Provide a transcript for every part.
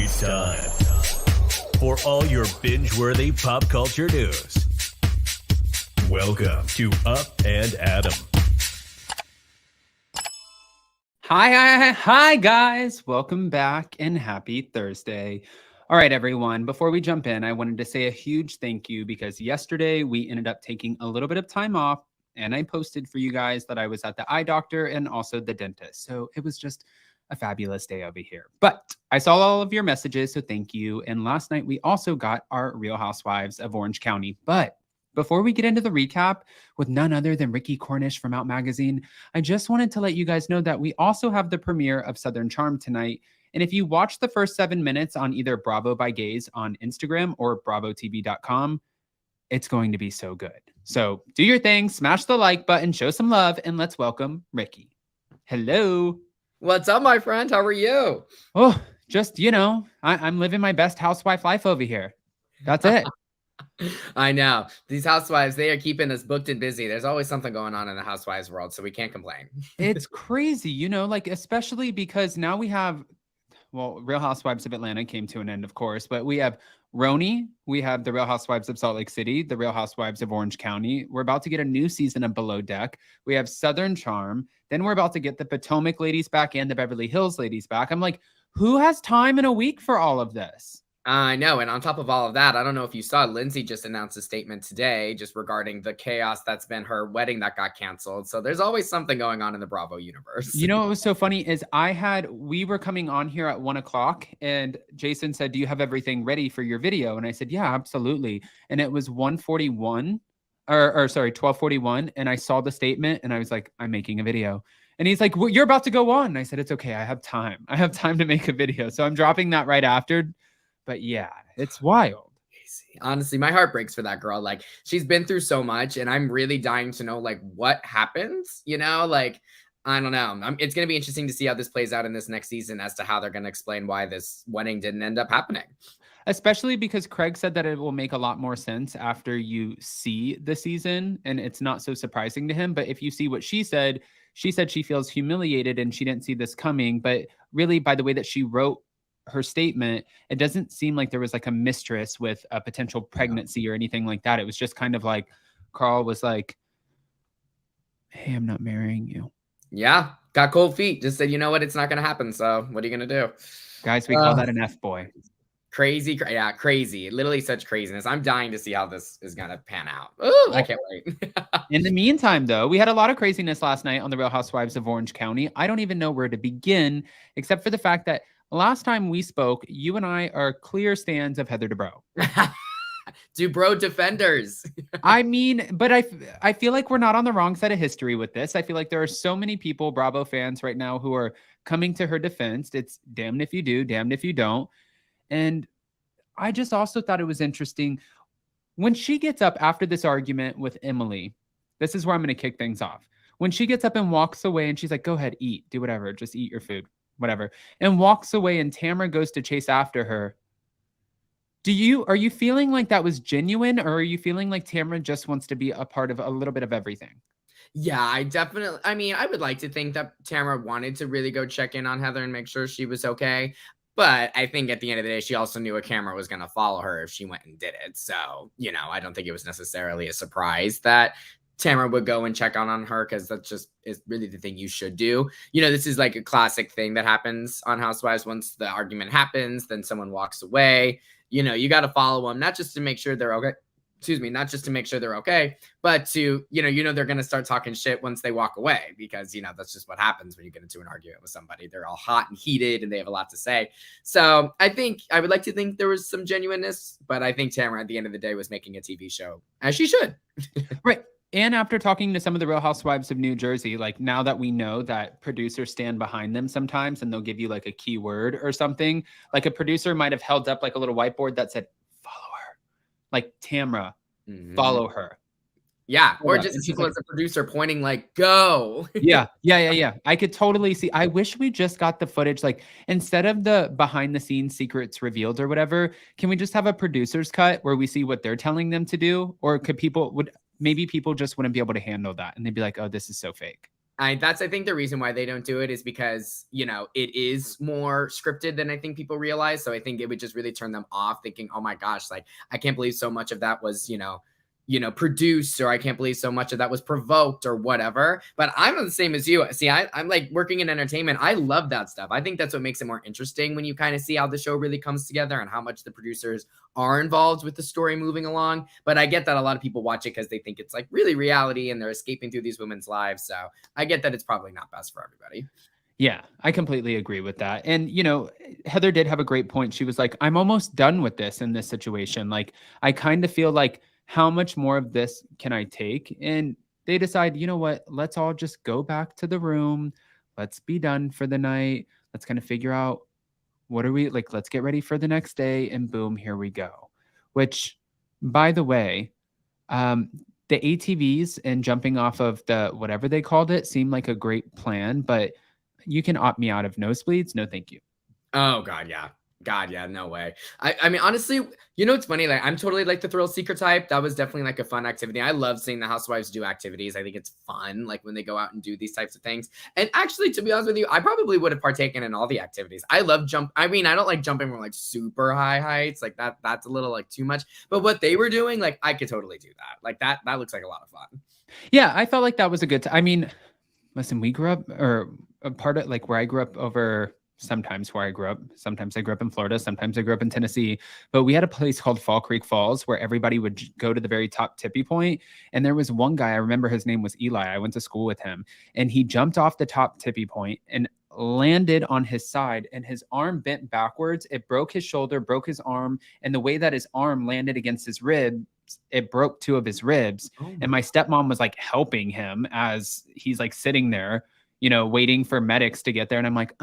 It's time for all your binge-worthy pop culture news. Welcome to Up and Adam. Hi, guys. Welcome back and happy Thursday. All right, everyone. Before we jump in, I wanted to say a huge thank you because yesterday we ended up taking a little bit of time off and I posted for you guys that I was at the eye doctor and also the dentist. So it was just a fabulous day over here. But I saw all of your messages, so thank you. And last night we also got our Real Housewives of Orange County. But before we get into the recap with none other than Vicki Cornish from Out Magazine, I just wanted to let you guys know that we also have the premiere of Southern Charm tonight. And if you watch the first 7 minutes on either Bravo by Gaze on Instagram or bravotv.com, it's going to be so good. So do your thing, smash the like button, show some love, and let's welcome Vicki. Hello. What's up, my friend? How are you? Oh, just, I'm living my best housewife life over here. That's it. I know. These housewives, they are keeping us booked and busy. There's always something going on in the housewives world, so we can't complain. It's crazy, especially because now we have, Real Housewives of Atlanta came to an end, of course, but we have RHOC, we have the Real Housewives of Salt Lake City, the Real Housewives of Orange County. We're about to get a new season of Below Deck. We have Southern Charm. Then we're about to get the Potomac ladies back and the Beverly Hills ladies back. I'm like, who has time in a week for all of this? I know. And on top of all of that, I don't know if you saw, Lindsay just announced a statement today just regarding the chaos that's been her wedding that got canceled. So there's always something going on in the Bravo universe. You know what was so funny is we were coming on here at 1:00 and Jason said, do you have everything ready for your video? And I said, yeah, absolutely. And it was 1:41 or 12:41. And I saw the statement and I was like, I'm making a video. And he's like, well, you're about to go on. And I said, it's okay. I have time. I have time to make a video. So I'm dropping that right after. But yeah, it's wild. Honestly, my heart breaks for that girl. Like, she's been through so much and I'm really dying to know like what happens, I don't know. It's going to be interesting to see how this plays out in this next season as to how they're going to explain why this wedding didn't end up happening. Especially because Craig said that it will make a lot more sense after you see the season and it's not so surprising to him. But if you see what she said she feels humiliated and she didn't see this coming. But really, by the way that she wrote her statement, it doesn't seem like there was like a mistress with a potential pregnancy or anything like that. It was just kind of like Carl was like, hey, I'm not marrying you. Yeah, got cold feet. Just said, you know what? It's not going to happen. So what are you going to do? Guys, we call that an F-boy. Crazy. Yeah, crazy. Literally such craziness. I'm dying to see how this is going to pan out. Ooh, I can't wait. In the meantime, though, we had a lot of craziness last night on the Real Housewives of Orange County. I don't even know where to begin, except for the fact that last time we spoke, you and I are clear stands of Heather Dubrow. Dubrow defenders. I mean, but I feel like we're not on the wrong side of history with this. I feel like there are so many people, Bravo fans right now, who are coming to her defense. It's damned if you do, damned if you don't. And I just also thought it was interesting when she gets up after this argument with Emily. This is where I'm going to kick things off. When she gets up and walks away and she's like, go ahead, eat, do whatever, just eat your food. Whatever, and walks away and Tamra goes to chase after her. Are you feeling like that was genuine or are you feeling like Tamra just wants to be a part of a little bit of everything? Yeah, I would like to think that Tamra wanted to really go check in on Heather and make sure she was okay. But I think at the end of the day, she also knew a camera was going to follow her if she went and did it. So, I don't think it was necessarily a surprise that Tamra would go and check on her because that's just is really the thing you should do. This is like a classic thing that happens on Housewives. Once the argument happens, then someone walks away. You got to follow them, not just to make sure they're okay. Not just to make sure they're okay, but to, they're going to start talking shit once they walk away because, that's just what happens when you get into an argument with somebody. They're all hot and heated and they have a lot to say. So I would like to think there was some genuineness, but I think Tamra at the end of the day was making a TV show as she should. Right. And after talking to some of the Real Housewives of New Jersey, like now that we know that producers stand behind them sometimes and they'll give you like a keyword or something, like a producer might have held up like a little whiteboard that said, follow her, like Tamra, follow her. Yeah. Or just as simple as a producer pointing like, go. Yeah. I could totally see. I wish we just got the footage. Like instead of the behind the scenes secrets revealed or whatever, can we just have a producer's cut where we see what they're telling them to do? Or maybe people just wouldn't be able to handle that. And they'd be like, oh, this is so fake. That's I think the reason why they don't do it is because, you know, it is more scripted than I think people realize. So I think it would just really turn them off thinking, oh my gosh, like I can't believe so much of that was, produced, or I can't believe so much of that was provoked or whatever. But I'm the same as you. See, I'm like working in entertainment. I love that stuff. I think that's what makes it more interesting when you kind of see how the show really comes together and how much the producers are involved with the story moving along. But I get that a lot of people watch it because they think it's like really reality and they're escaping through these women's lives. So I get that it's probably not best for everybody. Yeah, I completely agree with that. And, Heather did have a great point. She was like, I'm almost done with this in this situation. Like, I kind of feel like, how much more of this can I take? And they decide, you know what, let's all just go back to the room. Let's be done for the night. Let's kind of figure out what are we like, let's get ready for the next day. And boom, here we go. Which, by the way, the ATVs and jumping off of the whatever they called it seemed like a great plan, but you can opt me out of nosebleeds. No, thank you. Oh, God, yeah. God, yeah, no way. I mean, honestly, it's funny. Like, I'm totally like the thrill seeker type. That was definitely like a fun activity. I love seeing the housewives do activities. I think it's fun, like when they go out and do these types of things. And actually, to be honest with you, I probably would have partaken in all the activities. I love I mean, I don't like jumping from like super high heights. Like that's a little like too much. But what they were doing, like I could totally do that. Like that looks like a lot of fun. Yeah, I felt like that was a good I mean, listen, we grew up, or a part of like where I grew up over. Sometimes where I grew up. Sometimes I grew up in Florida. Sometimes I grew up in Tennessee. But we had a place called Fall Creek Falls where everybody would go to the very top tippy point. And there was one guy, I remember his name was Eli. I went to school with him. And he jumped off the top tippy point and landed on his side. And his arm bent backwards. It broke his shoulder, broke his arm. And the way that his arm landed against his rib, it broke 2 of his ribs. Oh. And my stepmom was like helping him as he's like sitting there, waiting for medics to get there. And I'm like,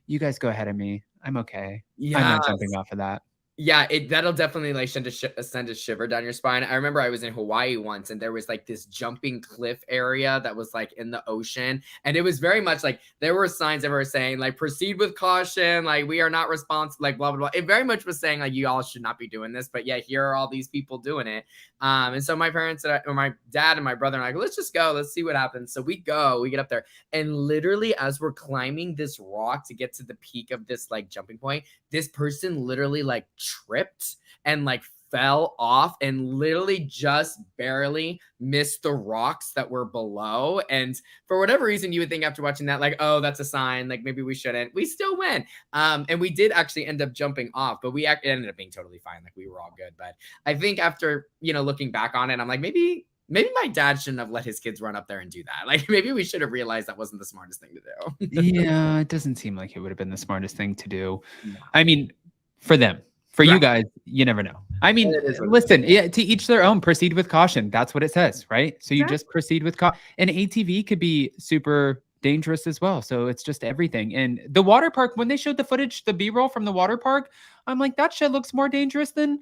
you guys go ahead of me. I'm okay. Yeah, I'm not jumping off of that. Yeah, that'll definitely like send a shiver down your spine. I remember I was in Hawaii once and there was like this jumping cliff area that was like in the ocean. And it was very much like there were signs that were saying like proceed with caution, like we are not responsible, like blah, blah, blah. It very much was saying like you all should not be doing this. But yeah, here are all these people doing it. And so my parents or my dad and my brother are like, let's just go. Let's see what happens. So we get up there. And literally as we're climbing this rock to get to the peak of this like jumping point, this person literally like tripped and like fell off and literally just barely missed the rocks that were below. And for whatever reason, you would think after watching that, like, oh, that's a sign, like maybe we shouldn't. We still went. And we did actually end up jumping off, but it ended up being totally fine. Like we were all good. But I think after, looking back on it, I'm like, maybe my dad shouldn't have let his kids run up there and do that. Like maybe we should have realized that wasn't the smartest thing to do. Yeah, it doesn't seem like it would have been the smartest thing to do. No. I mean, for them. For right. You guys, you never know. I mean, listen, yeah, to each their own, proceed with caution. That's what it says, right? So you just proceed with caution. And ATV could be super dangerous as well. So it's just everything. And the water park, when they showed the footage, the B-roll from the water park, I'm like, that shit looks more dangerous than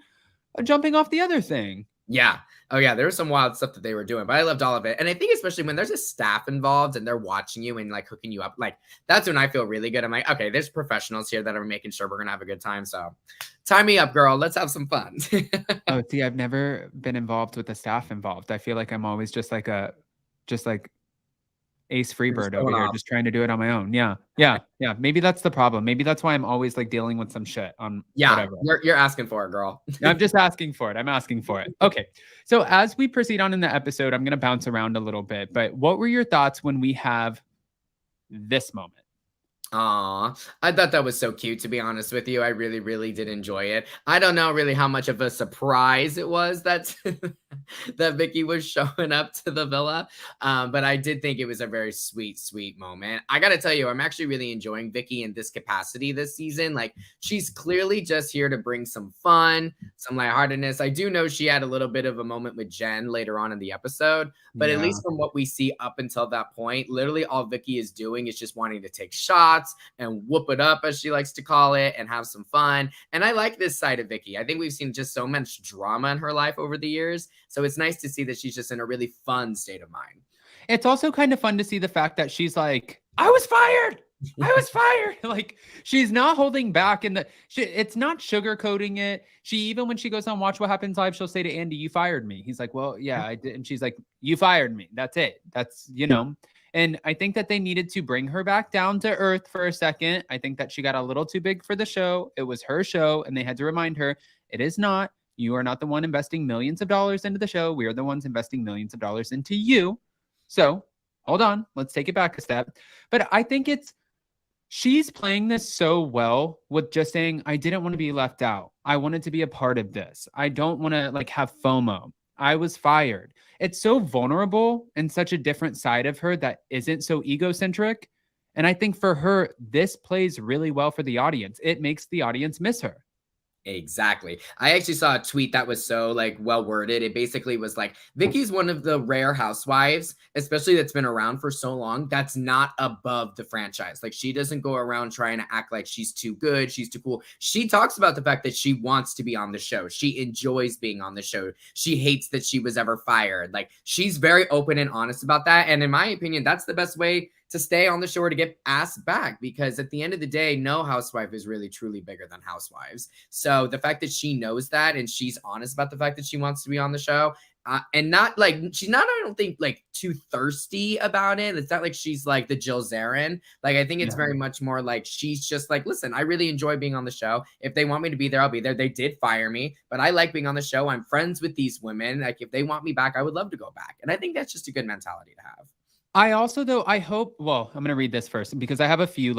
jumping off the other thing. Yeah. Oh, yeah. There was some wild stuff that they were doing, but I loved all of it. And I think especially when there's a staff involved and they're watching you and like hooking you up, like that's when I feel really good. I'm like, okay, there's professionals here that are making sure we're going to have a good time. So tie me up, girl. Let's have some fun. Oh, see, I've never been involved with the staff involved. I feel like I'm always just like Ace Freebird over here, just trying to do it on my own. Yeah. Maybe that's the problem. Maybe that's why I'm always like dealing with some shit on whatever. You're asking for it, girl. I'm just asking for it. I'm asking for it. Okay. So as we proceed on in the episode, I'm going to bounce around a little bit, but what were your thoughts when we have this moment? Aw, I thought that was so cute, to be honest with you. I really, really did enjoy it. I don't know really how much of a surprise it was that that Vicki was showing up to the villa. But I did think it was a very sweet, sweet moment. I got to tell you, I'm actually really enjoying Vicki in this capacity this season. Like she's clearly just here to bring some fun, some lightheartedness. I do know she had a little bit of a moment with Jen later on in the episode, but at least from what we see up until that point, literally all Vicki is doing is just wanting to take shots and whoop it up, as she likes to call it, and have some fun. And I like this side of Vicki. I think we've seen just so much drama in her life over the years. So it's nice to see that she's just in a really fun state of mind. It's also kind of fun to see the fact that she's like, I was fired. I was fired. Like, she's not holding back it's not sugarcoating it. She, even when she goes on Watch What Happens Live, she'll say to Andy, you fired me. He's like, well, yeah, I did. And she's like, you fired me. That's it. That's, and I think that they needed to bring her back down to earth for a second. I think that she got a little too big for the show. It was her show, and they had to remind her, it is not. You are not the one investing millions of dollars into the show. We are the ones investing millions of dollars into you. So hold on. Let's take it back a step. But I think she's playing this so well with just saying, I didn't want to be left out. I wanted to be a part of this. I don't want to have FOMO. I was fired. It's so vulnerable and such a different side of her that isn't so egocentric. And I think for her, this plays really well for the audience. It makes the audience miss her. Exactly. I actually saw a tweet that was so well worded. It basically was like, Vicki's one of the rare housewives, especially that's been around for so long, that's not above the franchise. Like, she doesn't go around trying to act like she's too good, she's too cool. She talks about the fact that she wants to be on the show. She enjoys being on the show. She hates that she was ever fired. Like, she's very open and honest about that. And in my opinion, that's the best way to stay on the show or to get asked back, because at the end of the day, no housewife is really truly bigger than Housewives. So the fact that she knows that and she's honest about the fact that she wants to be on the show, and not she's not, I don't think too thirsty about it. It's not like she's like the Jill Zarin. I think it's very much more like she's just listen, I really enjoy being on the show. If they want me to be there, I'll be there. They did fire me, but I like being on the show. I'm friends with these women. If they want me back, I would love to go back. And I think that's just a good mentality to have. I also, though, I hope, well, I'm going to read this first because I have a few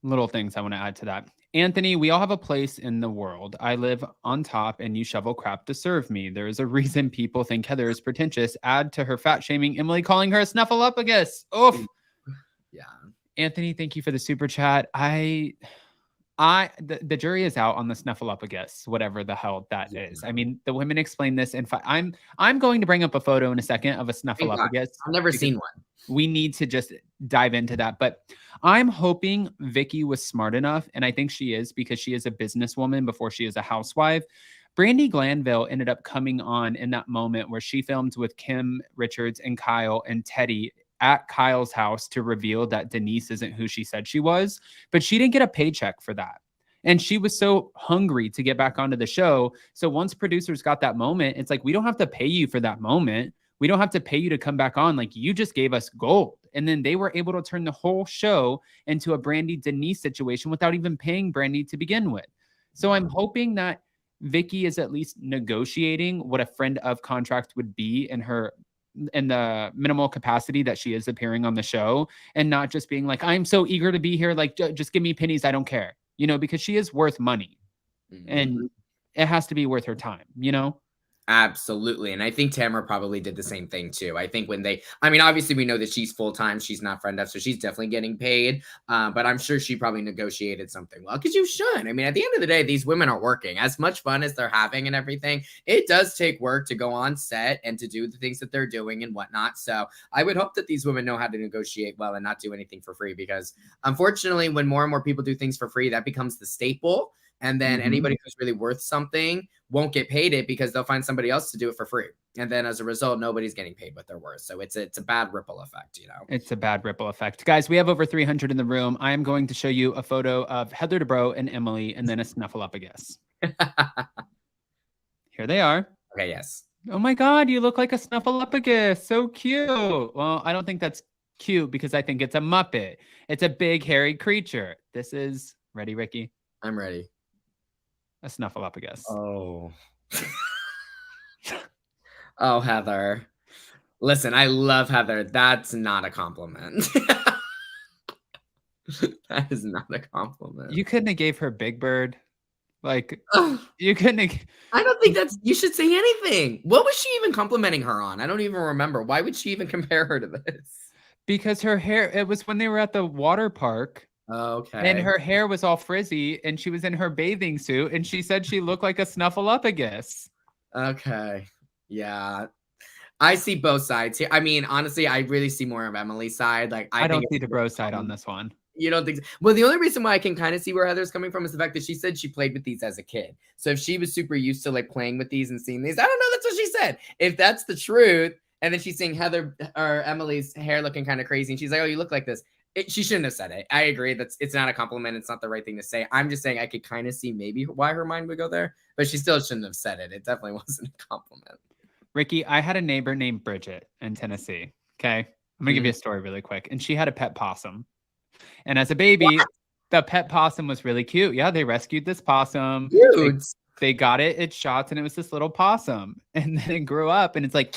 little things I want to add to that. Anthony, we all have a place in the world. I live on top and you shovel crap to serve me. There is a reason people think Heather is pretentious. Add to her fat shaming, Emily calling her a Snuffleupagus. Oof. Yeah. Anthony, thank you for the super chat. The jury is out on the Snuffleupagus, whatever the hell that is. I mean, the women explain this in I'm going to bring up a photo in a second of a Snuffleupagus. I've never seen one. We need to just dive into that. But I'm hoping Vicki was smart enough, and I think she is, because she is a businesswoman before she is a housewife. Brandi Glanville ended up coming on in that moment where she filmed with Kim Richards and Kyle and Teddy at Kyle's house to reveal that Denise isn't who she said she was, but she didn't get a paycheck for that. And she was so hungry to get back onto the show. So once producers got that moment, it's like, we don't have to pay you for that moment. We don't have to pay you to come back on. You just gave us gold. And then they were able to turn the whole show into a Brandi Denise situation without even paying Brandi to begin with. So I'm hoping that Vicki is at least negotiating what a friend of contract would be in the minimal capacity that she is appearing on the show, and not just being like, I'm so eager to be here. Just give me pennies. I don't care, because she is worth money, and it has to be worth her time, Absolutely. And I think Tamara probably did the same thing too. I think obviously we know that she's full-time, she's not friend up, so she's definitely getting paid. But I'm sure she probably negotiated something well, because you should. I mean, at the end of the day, these women are working. As much fun as they're having and everything, it does take work to go on set and to do the things that they're doing and whatnot. So I would hope that these women know how to negotiate well and not do anything for free, because unfortunately, when more and more people do things for free, that becomes the staple. And then anybody who's really worth something won't get paid it, because they'll find somebody else to do it for free. And then as a result, nobody's getting paid what they're worth. So it's a bad ripple effect, It's a bad ripple effect. Guys, we have over 300 in the room. I am going to show you a photo of Heather Dubrow and Emily, and then a Snuffleupagus. Here they are. Okay, yes. Oh my God, you look like a Snuffleupagus. So cute. Well, I don't think that's cute, because I think it's a Muppet. It's a big, hairy creature. This is, ready, Ricky? I'm ready. A Snuffleupagus. Oh. Oh, Heather. Listen, I love Heather. That's not a compliment. That is not a compliment. You couldn't have gave her Big Bird. You couldn't have... I don't think you should say anything. What was she even complimenting her on? I don't even remember. Why would she even compare her to this? Because her hair, it was when they were at the water park. Okay. And her hair was all frizzy, and she was in her bathing suit, and she said she looked like a Snuffleupagus. Okay. Yeah. I see both sides here. I mean, honestly, I really see more of Emily's side. I don't see the bro side on this one. You don't think so? Well, the only reason why I can kind of see where Heather's coming from is the fact that she said she played with these as a kid. So if she was super used to playing with these and seeing these, I don't know. That's what she said. If that's the truth, and then she's seeing Heather or Emily's hair looking kind of crazy, and she's like, "Oh, you look like this." She shouldn't have said it. I agree. It's not a compliment. It's not the right thing to say. I'm just saying I could kind of see maybe why her mind would go there, but she still shouldn't have said it. It definitely wasn't a compliment. Ricky, I had a neighbor named Bridget in Tennessee. Okay. I'm going to give you a story really quick. And she had a pet possum. And as a baby, the pet possum was really cute. Yeah, they rescued this possum. They got it its shots, and it was this little possum. And then it grew up, and it's like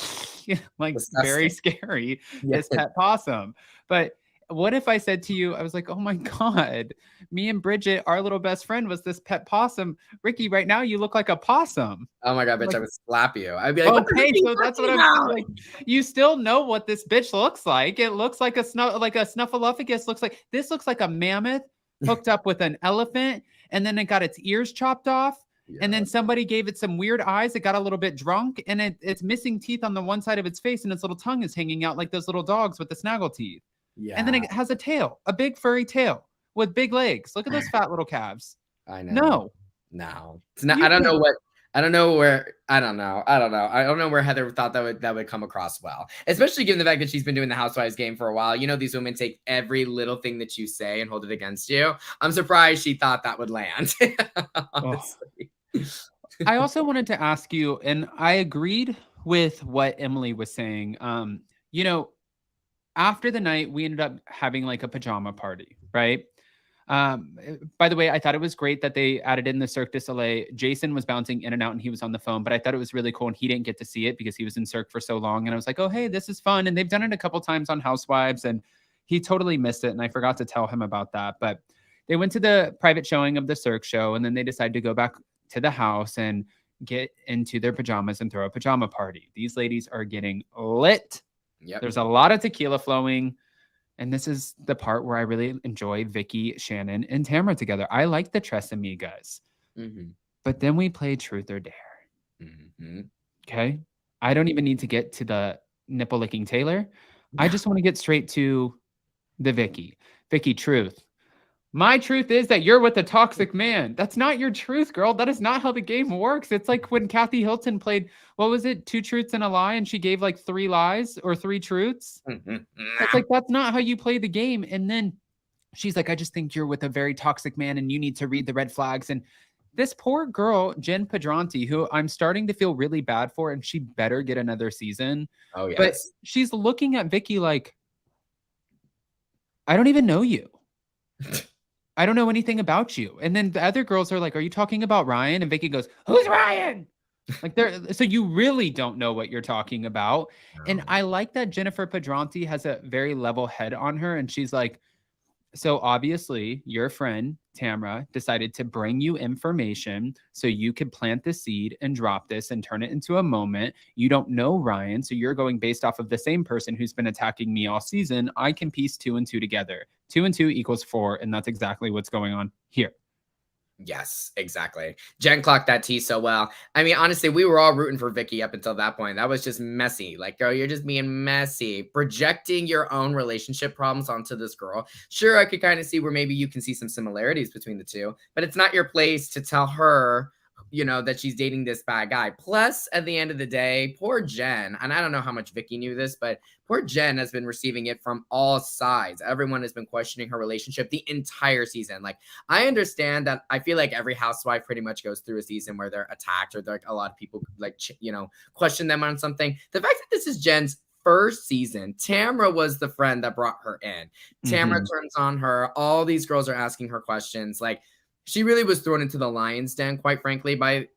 very scary, this pet possum. But what if I said to you, I was like, oh my God, me and Bridget, our little best friend was this pet possum. Ricky, right now you look like a possum. Oh my God, bitch, I would slap you. I'd be like, okay, so that's what I'm saying. Like, you still know what this bitch looks like. It looks like a Snuffleupagus. This looks like a mammoth hooked up with an elephant, and then it got its ears chopped off. Yeah. And then somebody gave it some weird eyes. It got a little bit drunk, and it's missing teeth on the one side of its face, and its little tongue is hanging out like those little dogs with the snaggle teeth. Yeah. And then it has a tail, a big furry tail with big legs. Look at those fat little calves. I know. No. It's not, I don't know where Heather thought that would come across well, especially given the fact that she's been doing the Housewives game for a while. You know, these women take every little thing that you say and hold it against you. I'm surprised she thought that would land. Honestly. I also wanted to ask you, and I agreed with what Emily was saying. You know, after the night, we ended up having like a pajama party, right? By the way, I thought it was great that they added in the Cirque du Soleil. Jason was bouncing in and out and he was on the phone, but I thought it was really cool and he didn't get to see it because he was in Cirque for so long. And I was like, oh, hey, this is fun. And they've done it a couple times on Housewives and he totally missed it. And I forgot to tell him about that. But they went to the private showing of the Cirque show and then they decided to go back to the house and get into their pajamas and throw a pajama party. These ladies are getting lit. Yep. There's a lot of tequila flowing. And this is the part where I really enjoy Vicki, Shannon, and Tamara together. I like the Tres Amigas. Mm-hmm. But then we play Truth or Dare. Mm-hmm. Okay? I don't even need to get to the nipple licking Taylor. I just want to get straight to the Vicki. Vicki, truth. My truth is that you're with a toxic man. That's not your truth, girl. That is not how the game works. It's like when Kathy Hilton played, what was it? 2 truths and a lie. And she gave like 3 lies or 3 truths. It's like, that's not how you play the game. And then she's like, I just think you're with a very toxic man and you need to read the red flags. And this poor girl, Jen Pedranti, who I'm starting to feel really bad for, and she better get another season. Oh, yes. But she's looking at Vicki like, I don't even know you. I don't know anything about you. And then the other girls are like, are you talking about Ryan? And Vicki goes, who's Ryan? Like, so you really don't know what you're talking about. No. And I like that Jennifer Pedranti has a very level head on her. And she's like, so obviously your friend Tamara decided to bring you information so you could plant the seed and drop this and turn it into a moment. You don't know Ryan, so you're going based off of the same person who's been attacking me all season. I can piece 2 and 2 together. 2 and 2 equals 4, and that's exactly what's going on here. Yes, exactly. Jen clocked that tea so well. I mean, honestly, we were all rooting for Vicki up until that point. That was just messy. Like, girl, you're just being messy. Projecting your own relationship problems onto this girl. Sure, I could kind of see where maybe you can see some similarities between the two, but it's not your place to tell her, you know, that she's dating this bad guy. Plus, at the end of the day, poor Jen, and I don't know how much Vicki knew this, but poor Jen has been receiving it from all sides. Everyone has been questioning her relationship the entire season. Like, I understand that. I feel like every housewife pretty much goes through a season where they're attacked or like a lot of people like, you know, question them on something. The fact that this is Jen's first season, Tamara was the friend that brought her in. Tamara turns on her. All these girls are asking her questions. Like, she really was thrown into the lion's den, quite frankly, by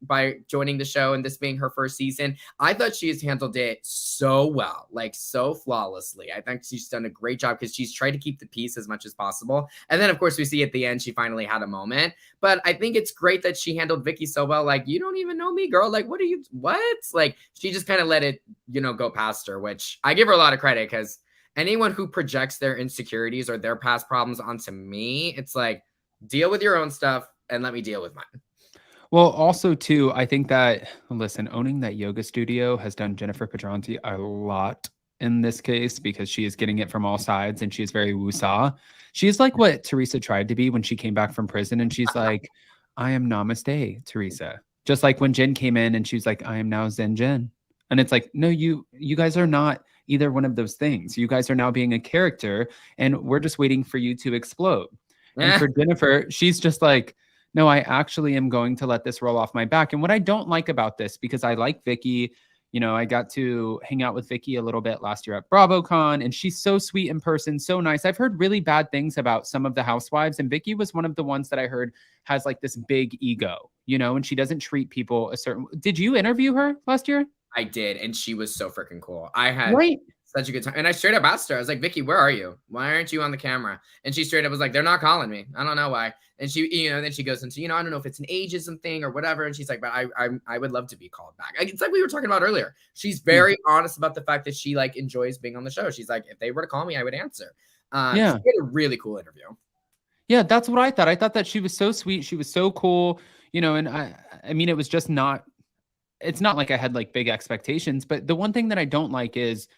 joining the show and this being her first season. I thought she has handled it so well, like so flawlessly. I think she's done a great job because she's tried to keep the peace as much as possible. And then, of course, we see at the end, she finally had a moment. But I think it's great that she handled Vicki so well. Like, you don't even know me, girl. Like, what? Like, she just kind of let it, you know, go past her, which I give her a lot of credit because anyone who projects their insecurities or their past problems onto me, it's like, deal with your own stuff and let me deal with mine. Well, also too, I think that, listen, owning that yoga studio has done Jennifer Pedranti a lot in this case because she is getting it from all sides and she is very woo-saw. She's like what Teresa tried to be when she came back from prison. And she's like, I am namaste, Teresa. Just like when Jen came in and she's like, I am now Zen Jen. And it's like, no, you guys are not either one of those things. You guys are now being a character, and we're just waiting for you to explode. And for Jennifer, she's just like, no, I actually am going to let this roll off my back. And what I don't like about this, because I like Vicki, you know, I got to hang out with Vicki a little bit last year at BravoCon, and she's so sweet in person, so nice. I've heard really bad things about some of the housewives, and Vicki was one of the ones that I heard has like this big ego, you know, and she doesn't treat people a certain. Did you interview her last year? I did, and she was so freaking cool. I had such a good time. And I straight up asked her, I was like, Vicki, where are you? Why aren't you on the camera? And she straight up was like, they're not calling me. I don't know why. And she, you know, then she goes into, you know, I don't know if it's an ageism thing or whatever. And she's like, but I would love to be called back. It's like we were talking about earlier. She's very honest about the fact that she like enjoys being on the show. She's like, if they were to call me, I would answer. She had a really cool interview. Yeah, that's what I thought. I thought that she was so sweet. She was so cool, you know, and I mean, it was just not, it's not like I had like big expectations, but the one thing that I don't like is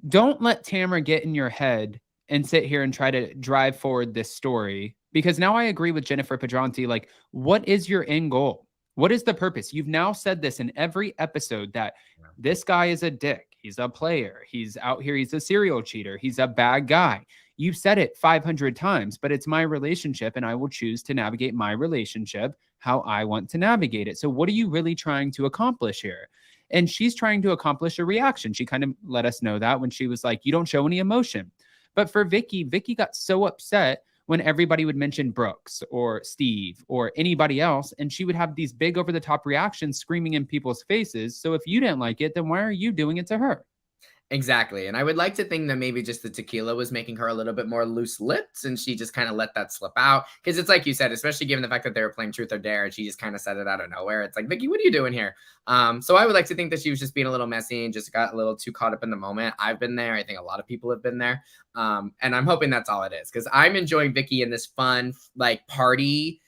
don't let Tamara get in your head and sit here and try to drive forward this story, because now I agree with Jennifer Pedranti. Like, what is your end goal? What is the purpose? You've now said this in every episode that this guy is a dick. He's a player. He's out here. He's a serial cheater. He's a bad guy. You've said it 500 times, but it's my relationship and I will choose to navigate my relationship how I want to navigate it. So what are you really trying to accomplish here? And she's trying to accomplish a reaction. She kind of let us know that when she was like, you don't show any emotion. But for Vicki got so upset when everybody would mention Brooks or Steve or anybody else, and she would have these big over the top reactions screaming in people's faces. So if you didn't like it, then why are you doing it to her? Exactly. And I would like to think that maybe just the tequila was making her a little bit more loose lipped, and she just kind of let that slip out. Because it's like you said, especially given the fact that they were playing Truth or Dare, and she just kind of said it out of nowhere. It's like, Vicki, what are you doing here? So I would like to think that she was just being a little messy and just got a little too caught up in the moment. I've been there. I think a lot of people have been there. And I'm hoping that's all it is, because I'm enjoying Vicki in this fun, like, party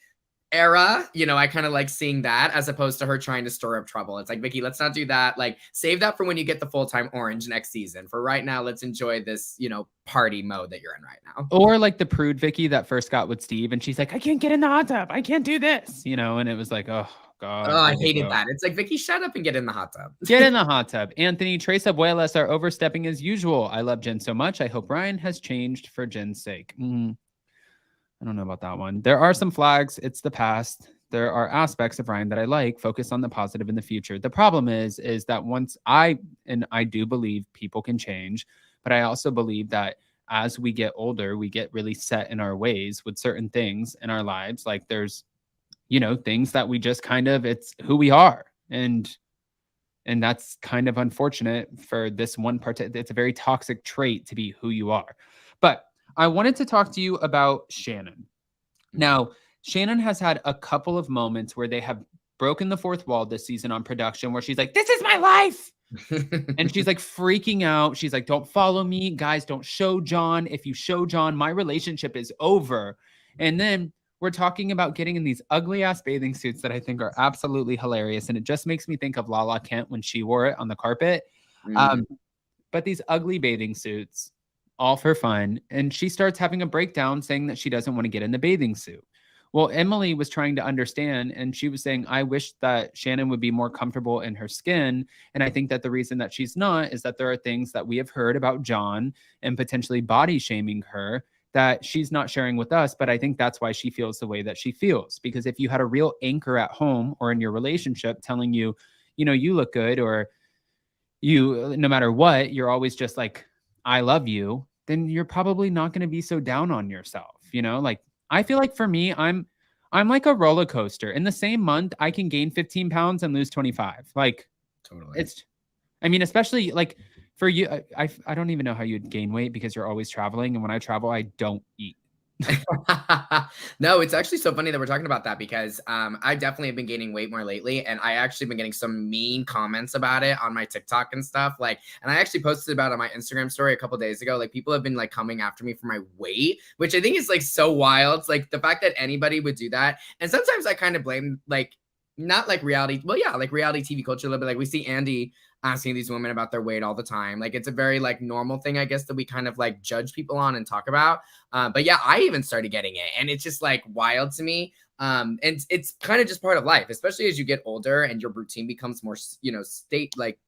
era. You know, I kind of like seeing that as opposed to her trying to stir up trouble. It's like, Vicki, let's not do that. Like, save that for when you get the full-time orange next season. For right now, let's enjoy this, you know, party mode that you're in right now. Or like the prude Vicki that first got with Steve, and she's like, I can't get in the hot tub. I can't do this, you know, and it was like, oh God. Oh, I hated that. It's like, Vicki, shut up and get in the hot tub. Get in the hot tub. Anthony, Tres Abuelas are overstepping as usual. I love Jen so much. I hope Ryan has changed for Jen's sake. I don't know about that one. There are some flags. It's the past. There are aspects of Ryan that I like. Focus on the positive in the future. The problem is that once I do believe people can change, but I also believe that as we get older, we get really set in our ways with certain things in our lives. Like there's, you know, things that we just kind of, it's who we are. And that's kind of unfortunate for this one part. It's a very toxic trait to be who you are. But I wanted to talk to you about Shannon. Now, Shannon has had a couple of moments where they have broken the fourth wall this season on production where she's like, this is my life. And she's like freaking out. She's like, don't follow me. Guys, don't show John. If you show John, my relationship is over. And then we're talking about getting in these ugly ass bathing suits that I think are absolutely hilarious. And it just makes me think of Lala Kent when she wore it on the carpet. But these ugly bathing suits, all for fun. And she starts having a breakdown saying that she doesn't want to get in the bathing suit. Well, Emily was trying to understand, and she was saying, I wish that Shannon would be more comfortable in her skin. And I think that the reason that she's not is that there are things that we have heard about John and potentially body shaming her that she's not sharing with us. But I think that's why she feels the way that she feels. Because if you had a real anchor at home or in your relationship telling you, you know, you look good, or you, no matter what, you're always just like, I love you, then you're probably not going to be so down on yourself. You know, like, I feel like for me, I'm like a roller coaster. In the same month, I can gain 15 pounds and lose 25. Like, totally. It's, I mean, especially like for you, I don't even know how you'd gain weight because you're always traveling. And when I travel, I don't eat. No, it's actually so funny that we're talking about that, because I definitely have been gaining weight more lately, and I actually been getting some mean comments about it on my TikTok and stuff. Like, and I actually posted about it on my Instagram story a couple days ago. Like, people have been like coming after me for my weight, which I think is like so wild. It's like the fact that anybody would do that. And sometimes I kind of blame, like, not like reality, well, yeah, like reality TV culture a little bit. Like, we see Andy asking these women about their weight all the time. Like, it's a very like normal thing, I guess, that we kind of like judge people on and talk about. But yeah, I even started getting it, and it's just like wild to me. And it's kind of just part of life, especially as you get older and your routine becomes more,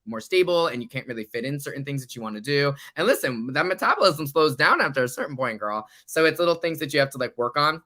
more stable, and you can't really fit in certain things that you want to do. And listen, that metabolism slows down after a certain point, girl. So it's little things that you have to like work on.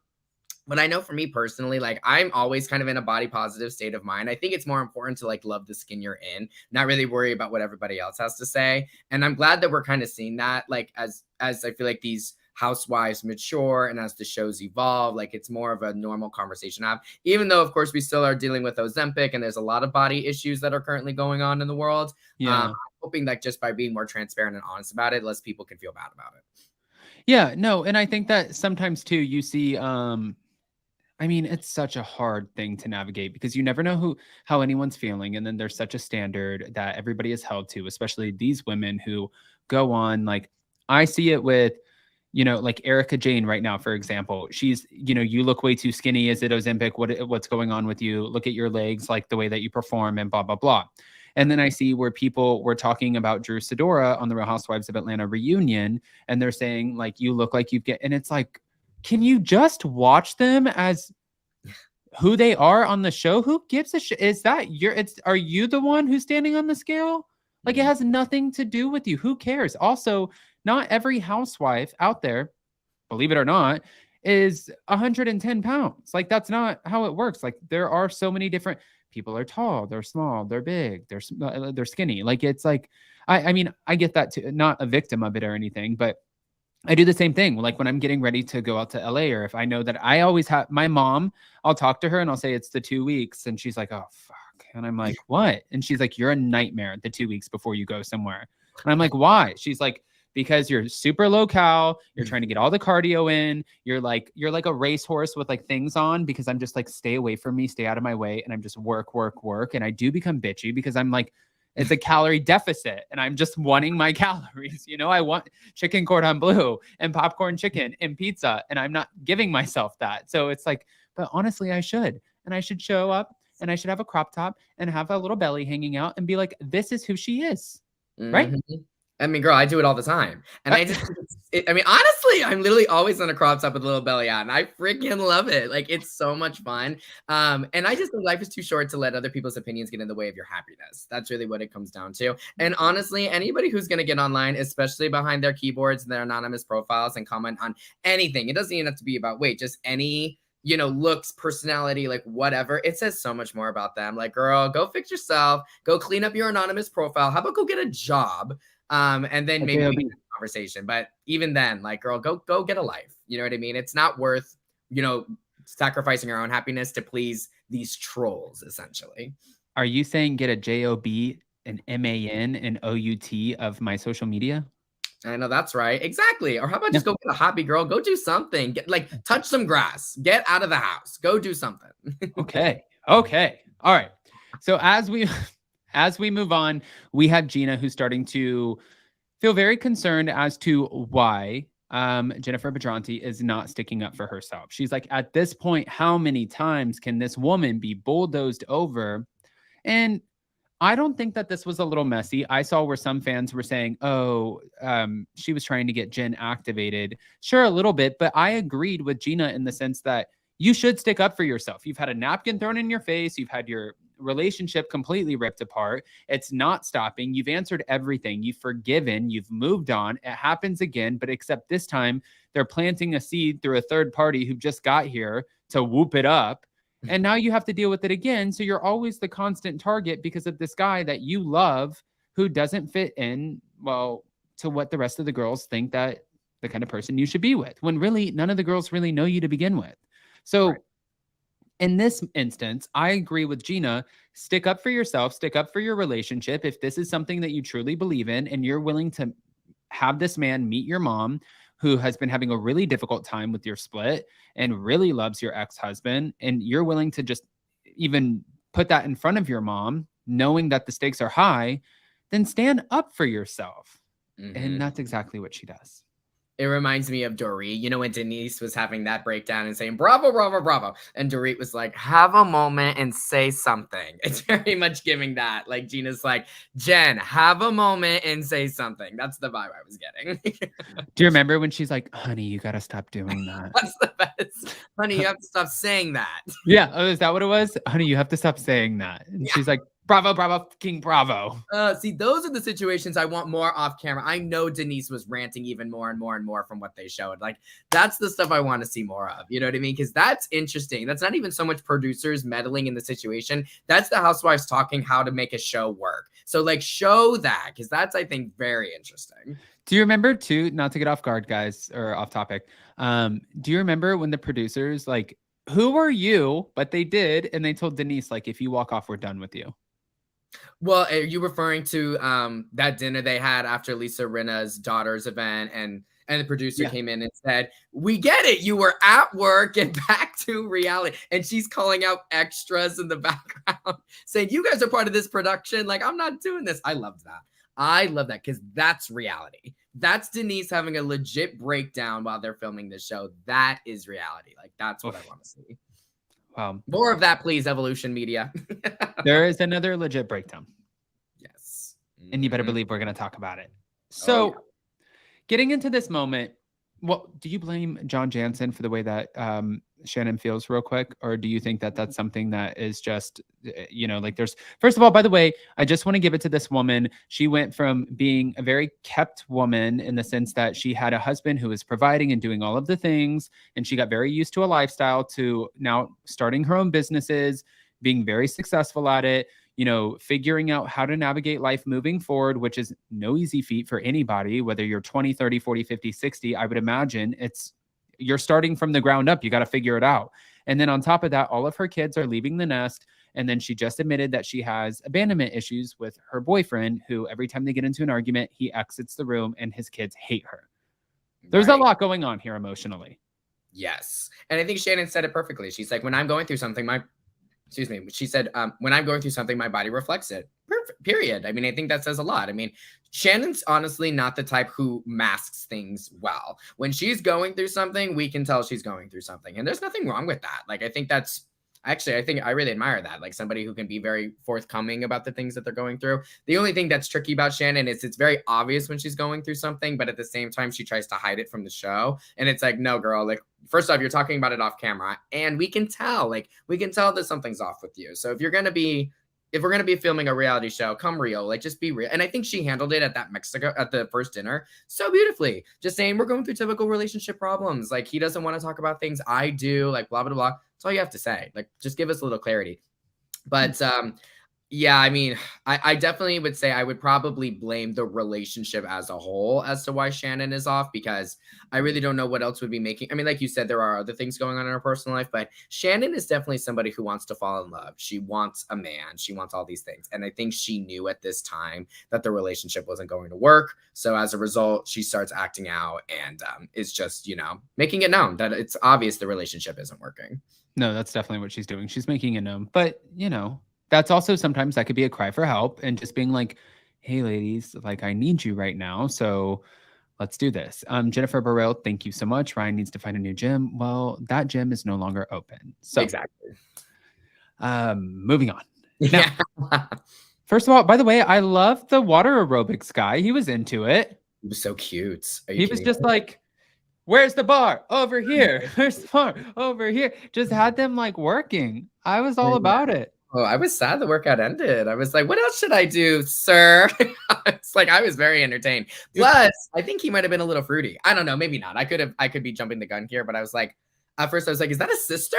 But I know for me personally, like I'm always kind of in a body positive state of mind. I think it's more important to like love the skin you're in, not really worry about what everybody else has to say. And I'm glad that we're kind of seeing that, like as I feel like these housewives mature and as the shows evolve, like it's more of a normal conversation to have, even though of course we still are dealing with Ozempic and there's a lot of body issues that are currently going on in the world. I'm hoping that just by being more transparent and honest about it, less people can feel bad about it. Yeah, no. And I think that sometimes too, you see, I mean, it's such a hard thing to navigate because you never know how anyone's feeling. And then there's such a standard that everybody is held to, especially these women who go on. Like I see it with, like Erica Jane right now, for example. She's, you look way too skinny. Is it Ozempic? What's going on with you? Look at your legs, like the way that you perform and blah, blah, blah. And then I see where people were talking about Drew Sidora on the Real Housewives of Atlanta reunion. And they're saying like, you look like and it's like, can you just watch them as who they are on the show? Who gives a shit? Are you the one who's standing on the scale? Like it has nothing to do with you. Who cares? Also, not every housewife out there, believe it or not, is 110 pounds. Like that's not how it works. Like there are so many different people. Are tall, they're small, they're big, they're skinny. Like it's like, I mean, I get that too, not a victim of it or anything, but I do the same thing. Like when I'm getting ready to go out to LA, or if I know that I always have my mom, I'll talk to her and I'll say it's the 2 weeks. And she's like, oh, fuck. And I'm like, what? And she's like, you're a nightmare the 2 weeks before you go somewhere. And I'm like, why? She's like, because you're super low cal. You're trying to get all the cardio in. You're like a racehorse with like things on, because I'm just like, stay away from me, stay out of my way. And I'm just work. And I do become bitchy because I'm like, it's a calorie deficit and I'm just wanting my calories. I want chicken cordon bleu and popcorn chicken and pizza, and I'm not giving myself that. So it's like, but honestly, I should show up and I should have a crop top and have a little belly hanging out and be like, this is who she is. Right? I mean, girl, I do it all the time. And honestly, I'm literally always in a crop top with a little belly out, and I freaking love it. Like, it's so much fun. And I just think life is too short to let other people's opinions get in the way of your happiness. That's really what it comes down to. And honestly, anybody who's going to get online, especially behind their keyboards and their anonymous profiles, and comment on anything, it doesn't even have to be about weight, just any looks, personality, like whatever, it says so much more about them. Like, girl, go fix yourself, go clean up your anonymous profile. How about go get a job? And then maybe we can have a conversation. But even then, like, girl, go get a life. You know what I mean? It's not worth, sacrificing your own happiness to please these trolls, essentially. Are you saying get a JOB, an MAN, and OUT of my social media? I know that's right. Exactly. Or how about just go get a hobby, girl? Go do something. Touch some grass. Get out of the house. Go do something. Okay. All right. So as we move on, we have Gina, who's starting to feel very concerned as to why Jennifer Badranti is not sticking up for herself. She's like, at this point, how many times can this woman be bulldozed over? And I don't think that this was a little messy. I saw where some fans were saying, she was trying to get Jen activated. Sure, a little bit, but I agreed with Gina in the sense that you should stick up for yourself. You've had a napkin thrown in your face. You've had your relationship completely ripped apart. It's not stopping. You've answered everything. You've forgiven. You've moved on. It happens again, but except this time they're planting a seed through a third party who just got here to whoop it up. And now you have to deal with it again. So you're always the constant target because of this guy that you love who doesn't fit in, well, to what the rest of the girls think that the kind of person you should be with, when really none of the girls really know you to begin with. So in this instance, I agree with Gina. Stick up for yourself, stick up for your relationship. If this is something that you truly believe in and you're willing to have this man meet your mom, who has been having a really difficult time with your split and really loves your ex-husband, and you're willing to just even put that in front of your mom, knowing that the stakes are high, then stand up for yourself. And that's exactly what she does. It reminds me of Dorit. You know, when Denise was having that breakdown and saying, bravo, bravo, bravo. And Dorit was like, have a moment and say something. It's very much giving that. Like, Gina's like, Jen, have a moment and say something. That's the vibe I was getting. Do you remember when she's like, honey, you got to stop doing that? That's the best. Honey, you have to stop saying that. Yeah. Oh, is that what it was? Honey, you have to stop saying that. And she's like, bravo, bravo, fucking bravo. See, those are the situations I want more off camera. I know Denise was ranting even more and more and more from what they showed. Like, that's the stuff I want to see more of. You know what I mean? Because that's interesting. That's not even so much producers meddling in the situation. That's the housewives talking how to make a show work. So, like, show that, because that's, I think, very interesting. Do you remember too, not to get off guard, guys, or off topic. Do you remember when the producers, like, who are you? But they did. And they told Denise, like, if you walk off, we're done with you. Well, are you referring to that dinner they had after Lisa Rinna's daughter's event, and the producer came in and said, we get it, you were at work, get back to reality. And she's calling out extras in the background saying, you guys are part of this production, like, I'm not doing this. I love that. I love that, because that's reality. That's Denise having a legit breakdown while they're filming this show. That is reality. Like, that's what I want to see. More of that, please, Evolution Media. There is another legit breakdown. Yes. And you better believe we're going to talk about it. So getting into this moment, well, do you blame John Jansen for the way that Shannon feels real quick? Or do you think that that's something that is just, you know, like there's, first of all, by the way, I just want to give it to this woman. She went from being a very kept woman in the sense that she had a husband who was providing and doing all of the things. And she got very used to a lifestyle to now starting her own businesses, being very successful at it, you know, figuring out how to navigate life moving forward, which is no easy feat for anybody, whether you're 20, 30, 40, 50, 60, I would imagine you're starting from the ground up. You got to figure it out. And then on top of that, all of her kids are leaving the nest. And then she just admitted that she has abandonment issues with her boyfriend, who every time they get into an argument, he exits the room and his kids hate her. There's a lot going on here emotionally. Yes. And I think Shannon said it perfectly. She's like, when I'm going through something, she said, when I'm going through something, my body reflects it. Perfect. Period. I mean, I think that says a lot. I mean, Shannon's honestly not the type who masks things well. When she's going through something, we can tell she's going through something. And there's nothing wrong with that. Like, I think I really admire that. Like, somebody who can be very forthcoming about the things that they're going through. The only thing that's tricky about Shannon is it's very obvious when she's going through something, but at the same time, she tries to hide it from the show. And it's like, no, girl, like, first off, you're talking about it off camera, and we can tell that something's off with you. So if we're going to be filming a reality show, come real, like, just be real. And I think she handled it at the first dinner so beautifully, just saying, we're going through typical relationship problems. Like, he doesn't want to talk about things I do, like, blah, blah, blah. That's all you have to say. Like, just give us a little clarity. But yeah, I mean, I definitely would say I would probably blame the relationship as a whole as to why Shannon is off, because I really don't know what else would be making. I mean, like you said, there are other things going on in her personal life, but Shannon is definitely somebody who wants to fall in love. She wants a man. She wants all these things. And I think she knew at this time that the relationship wasn't going to work. So as a result, she starts acting out and is just, you know, making it known that it's obvious the relationship isn't working. No, that's definitely what she's doing. She's making it known. But, you know, that's also sometimes that could be a cry for help and just being like, hey, ladies, like, I need you right now. So let's do this. Jennifer Burrell, thank you so much. Ryan needs to find a new gym. Well, that gym is no longer open. So exactly. Moving on. Now, first of all, by the way, I love the water aerobics guy. He was into it. He was so cute. He was just like, where's the bar? Over here. Where's the bar? Over here. Just had them like working. I was all about it. Oh, I was sad the workout ended. I was like, what else should I do, sir? It's like, I was very entertained. Plus, I think he might have been a little fruity. I don't know. Maybe not. I could be jumping the gun here, but I was like, at first I was like, is that a sister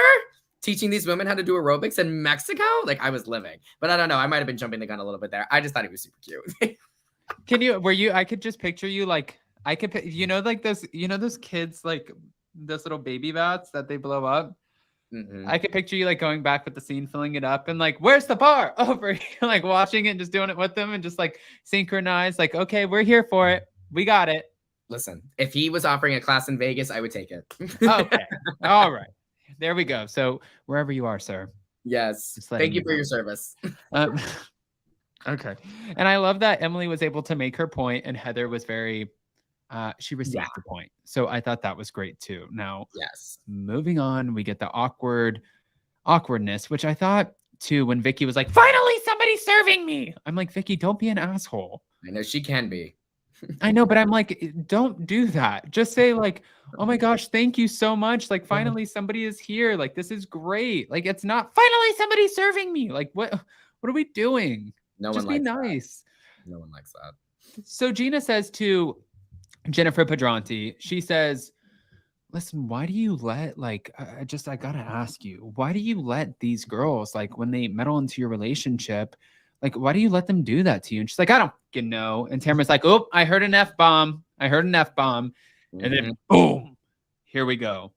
teaching these women how to do aerobics in Mexico? Like, I was living, but I don't know. I might've been jumping the gun a little bit there. I just thought he was super cute. I could just picture you like, like those kids, like those little baby bats that they blow up. Mm-hmm. I could picture you like going back with the scene, filling it up and like, where's the bar? Over here, like watching it and just doing it with them and just like synchronized, like, okay, we're here for it. We got it. Listen, if he was offering a class in Vegas, I would take it. Okay. All right. There we go. So wherever you are, sir. Yes. Thank you for your service. Okay. And I love that Emily was able to make her point and Heather was very she received Yeah. the point. So I thought that was great too. Now, Yes. moving on, we get the awkwardness, which I thought too when Vicki was like, finally somebody's serving me. I'm like, Vicki, don't be an asshole. I know she can be. I know, but I'm like, don't do that. Just say like, oh my gosh, thank you so much. Like, finally somebody is here. Like, this is great. Like, it's not finally somebody serving me. Like, what are we doing? No Just one be likes nice. that. No one likes that. So Gina says to Jennifer Padronti, she says, listen, why do you let, like, I gotta ask you, why do you let these girls, like, when they meddle into your relationship, like, why do you let them do that to you? And she's like, I don't fucking know. And Tamara's like, oh, I heard an F-bomb. And then boom, here we go.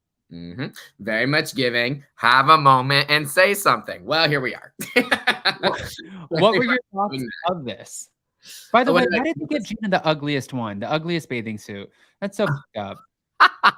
Very much giving. Have a moment and say something. Well, here we are. What were your thoughts of this? By the way, why did they get Gina the ugliest one? The ugliest bathing suit? That's so fucked up.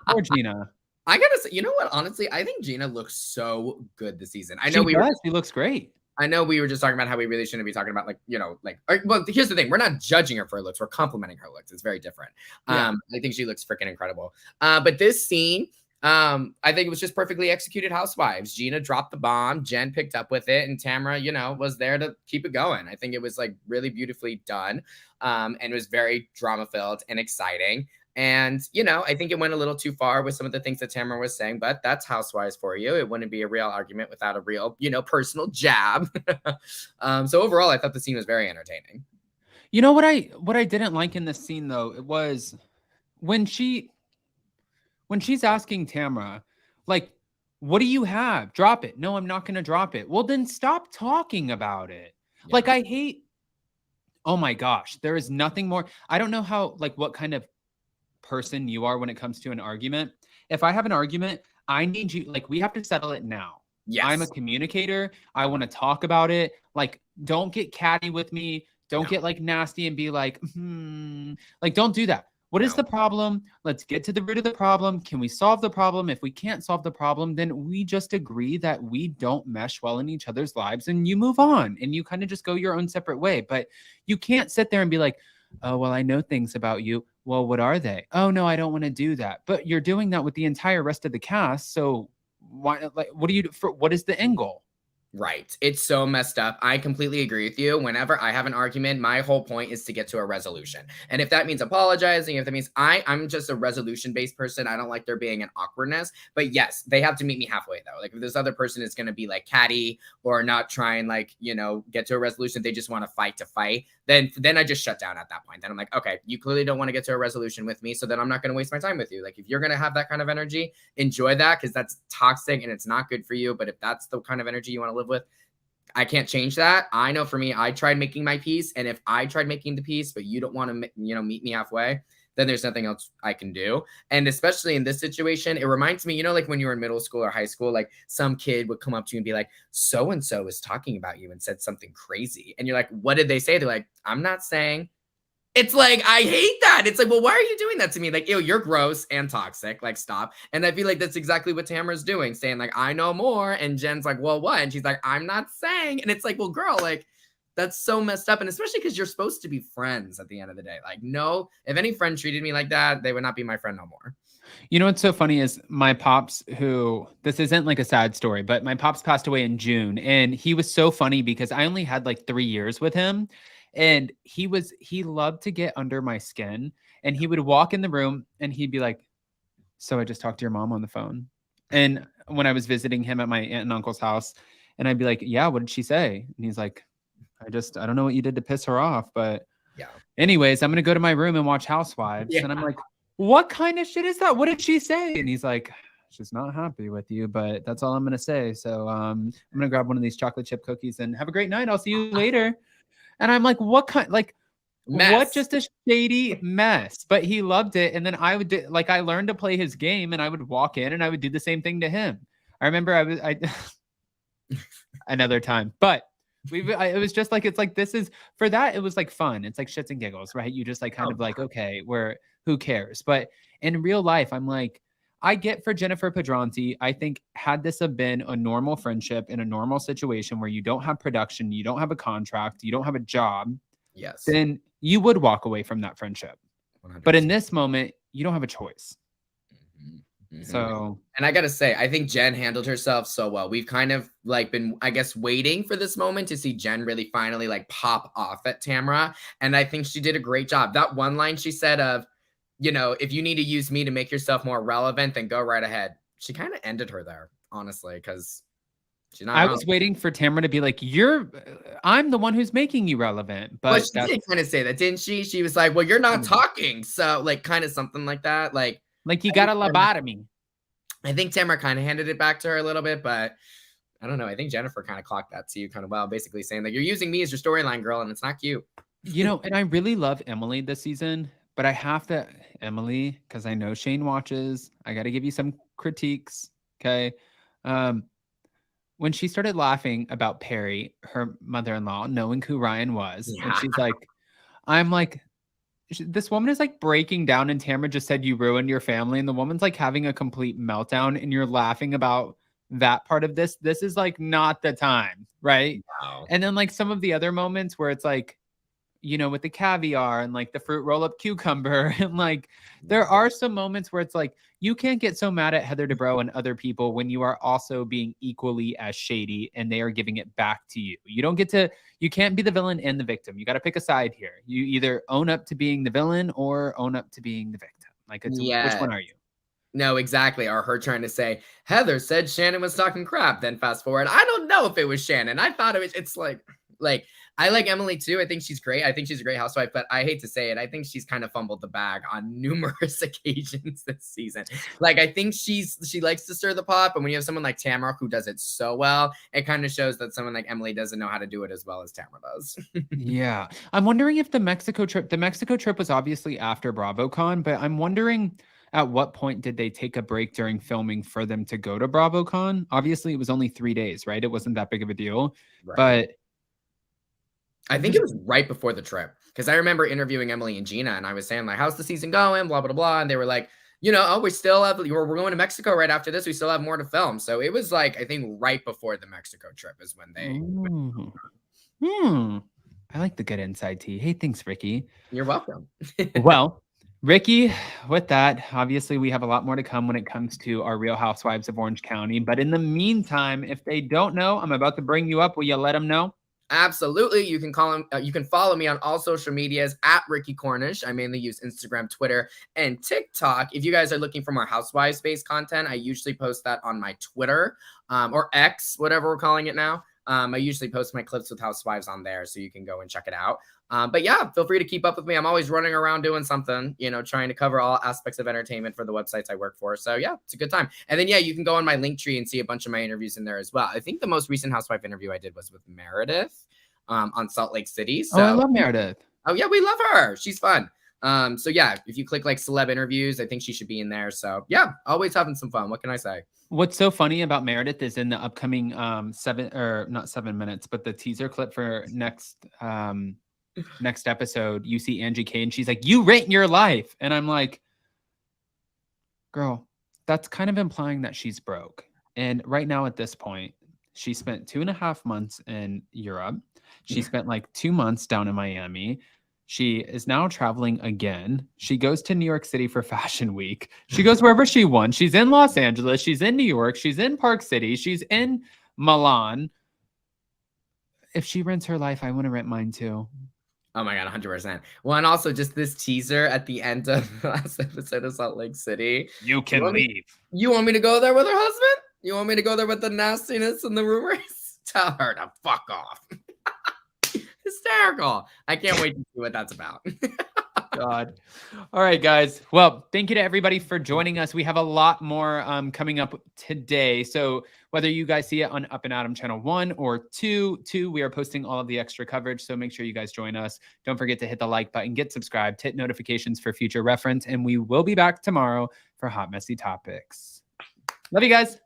Poor Gina. I gotta say, you know what? Honestly, I think Gina looks so good this season. I know she looks great. I know we were just talking about how we really shouldn't be talking about well, here's the thing. We're not judging her for her looks. We're complimenting her looks. It's very different. Yeah. I think she looks freaking incredible. But this scene, I think it was just perfectly executed Housewives. Gina dropped the bomb. Jen picked up with it. And Tamara, was there to keep it going. I think it was like really beautifully done. And it was very drama filled and exciting. And, I think it went a little too far with some of the things that Tamara was saying, but that's Housewives for you. It wouldn't be a real argument without a real, personal jab. So overall, I thought the scene was very entertaining. You know what I didn't like in this scene though, it was when she's asking Tamara, like, what do you have? Drop it. No, I'm not going to drop it. Well, then stop talking about it. Yeah. Like, I hate, oh my gosh, there is nothing more. I don't know how, like, what kind of person you are when it comes to an argument. If I have an argument, I need you, like, we have to settle it now. Yes. I'm a communicator. I want to talk about it. Like, don't get catty with me. Don't get like nasty and be like, like, don't do that. What is the problem? Let's get to the root of the problem. Can we solve the problem? If we can't solve the problem, then we just agree that we don't mesh well in each other's lives and you move on and you kind of just go your own separate way. But you can't sit there and be like, oh, well, I know things about you. Well, what are they? Oh, no, I don't want to do that. But you're doing that with the entire rest of the cast. So why, like, what is the end goal? Right. It's so messed up. I completely agree with you. Whenever I have an argument, my whole point is to get to a resolution. And if that means apologizing, if that means I'm just a resolution-based person, I don't like there being an awkwardness. But yes, they have to meet me halfway though. Like if this other person is going to be like catty or not try and like, get to a resolution, they just want to fight, then I just shut down at that point. Then I'm like, okay, you clearly don't want to get to a resolution with me. So then I'm not going to waste my time with you. Like if you're going to have that kind of energy, enjoy that because that's toxic and it's not good for you. But if that's the kind of energy you want to live with, I can't change that. I know for me, I tried making my peace. And if I tried making the peace, but you don't want to, meet me halfway, then there's nothing else I can do. And especially in this situation, it reminds me, like when you were in middle school or high school, like some kid would come up to you and be like, so-and-so is talking about you and said something crazy. And you're like, what did they say? They're like, I'm not saying. It's like, I hate that. It's like, well, why are you doing that to me? Like, ew, you're gross and toxic. Like, stop. And I feel like that's exactly what Tamara's doing, saying like, I know more. And Jen's like, well, what? And she's like, I'm not saying. And it's like, well, girl, like, that's so messed up. And especially because you're supposed to be friends at the end of the day. Like, no, if any friend treated me like that, they would not be my friend no more. You know what's so funny is my pops, who, this isn't like a sad story, but my pops passed away in June. And he was so funny because I only had like 3 years with him. And he loved to get under my skin. And he would walk in the room and he'd be like, so I just talked to your mom on the phone. And when I was visiting him at my aunt and uncle's house, and I'd be like, yeah, what did she say? And he's like, I don't know what you did to piss her off. But yeah. Anyways, I'm going to go to my room and watch Housewives. Yeah. And I'm like, what kind of shit is that? What did she say? And he's like, she's not happy with you, but that's all I'm going to say. So I'm going to grab one of these chocolate chip cookies and have a great night. I'll see you later. And I'm like, what kind, like, mess. What just a shady mess. But he loved it. And then I would do, like, I learned to play his game and I would walk in and I would do the same thing to him. I remember another time, but it was just like, it's like, this is for that. It was like fun. It's like shits and giggles, right? You just like kind of like, okay, who cares? But in real life, I'm like, I get for Jennifer Padronti, I think had this have been a normal friendship in a normal situation where you don't have production, you don't have a contract, you don't have a job, yes, then you would walk away from that friendship. But in this moment, you don't have a choice. Mm-hmm. So, and I gotta say, I think Jen handled herself so well. We've kind of like been, I guess, waiting for this moment to see Jen really finally like pop off at Tamara. And I think she did a great job. That one line she said of, you know, if you need to use me to make yourself more relevant, then go right ahead. She kind of ended her there, honestly, because she's not I wrong. was waiting for Tamara to be like, I'm the one who's making you relevant. But well, she did kind of say that, didn't she? She was like, well, you're not talking. So like kind of something like that. Like you got a lobotomy. I think Tamara kind of handed it back to her a little bit, but I don't know. I think Jennifer kind of clocked that to you kind of well, basically saying like, you're using me as your storyline girl and it's not cute. You know, and I really love Emily this season, but I have to, Emily, because I know Shane watches, I got to give you some critiques. Okay. When she started laughing about Perry, her mother-in-law, knowing who Ryan was, and she's like, I'm like, this woman is like breaking down, and Tamara just said you ruined your family, and the woman's like having a complete meltdown, and you're laughing about that part of this. This is like not the time, right? Wow. And then like some of the other moments where it's like, you know, with the caviar and like the fruit roll-up cucumber, and like there are some moments where it's like you can't get so mad at Heather Dubrow and other people when you are also being equally as shady and they are giving it back to you. You can't be the villain and the victim. You got to pick a side here. You either own up to being the villain or own up to being the victim. Like, which one are you? No, exactly. Or her trying to say, Heather said Shannon was talking crap. Then fast forward. I don't know if it was Shannon. I thought it's like, I like Emily too. I think she's great. I think she's a great housewife, but I hate to say it. I think she's kind of fumbled the bag on numerous occasions this season. Like, I think she likes to stir the pot, but when you have someone like Tamara who does it so well, it kind of shows that someone like Emily doesn't know how to do it as well as Tamara does. Yeah. I'm wondering if the Mexico trip was obviously after BravoCon, but I'm wondering at what point did they take a break during filming for them to go to BravoCon? Obviously, it was only 3 days, right? It wasn't that big of a deal, Right. but I think it was right before the trip, because I remember interviewing Emily and Gina, and I was saying like, how's the season going? Blah, blah, blah. And they were like, you know, oh, we're going to Mexico right after this. We still have more to film. So it was like, I think right before the Mexico trip is when they. I like the good inside tea. Hey, thanks, Ricky. You're welcome. Well, Ricky, with that, obviously we have a lot more to come when it comes to our Real Housewives of Orange County. But in the meantime, if they don't know, I'm about to bring you up. Will you let them know? Absolutely. You can you can follow me on all social medias at Ricky Cornish. I mainly use Instagram, Twitter, and TikTok. If you guys are looking for more Housewives-based content, I usually post that on my Twitter or X, whatever we're calling it now. I usually post my clips with Housewives on there, so you can go and check it out. But yeah, feel free to keep up with me. I'm always running around doing something, you know, trying to cover all aspects of entertainment for the websites I work for. So yeah, it's a good time. And then, yeah, you can go on my Linktree and see a bunch of my interviews in there as well. I think the most recent housewife interview I did was with Meredith on Salt Lake City. So, I love Meredith. Oh yeah, we love her. She's fun. So yeah, if you click like celeb interviews, I think she should be in there. So yeah, always having some fun. What can I say? What's so funny about Meredith is in the upcoming not 7 minutes, but the teaser clip for next episode, you see Angie K and she's like, you rent your life. And I'm like, girl, that's kind of implying that she's broke. And right now at this point, she spent 2.5 months in Europe. She spent like 2 months down in Miami. She is now traveling again. She goes to New York City for Fashion Week. She goes wherever she wants. She's in Los Angeles. She's in New York. She's in Park City. She's in Milan. If she rents her life, I want to rent mine too. Oh my God, 100%. Well, and also just this teaser at the end of the last episode of Salt Lake City. You can leave. You want me to go there with her husband? You want me to go there with the nastiness and the rumors? Tell her to fuck off. Hysterical. I can't wait to see what that's about. God. All right, guys. Well, thank you to everybody for joining us. We have a lot more coming up today. So whether you guys see it on Up and Adam channel 1 or 2, we are posting all of the extra coverage. So make sure you guys join us. Don't forget to hit the like button, get subscribed, hit notifications for future reference. And we will be back tomorrow for Hot Messy Topics. Love you guys.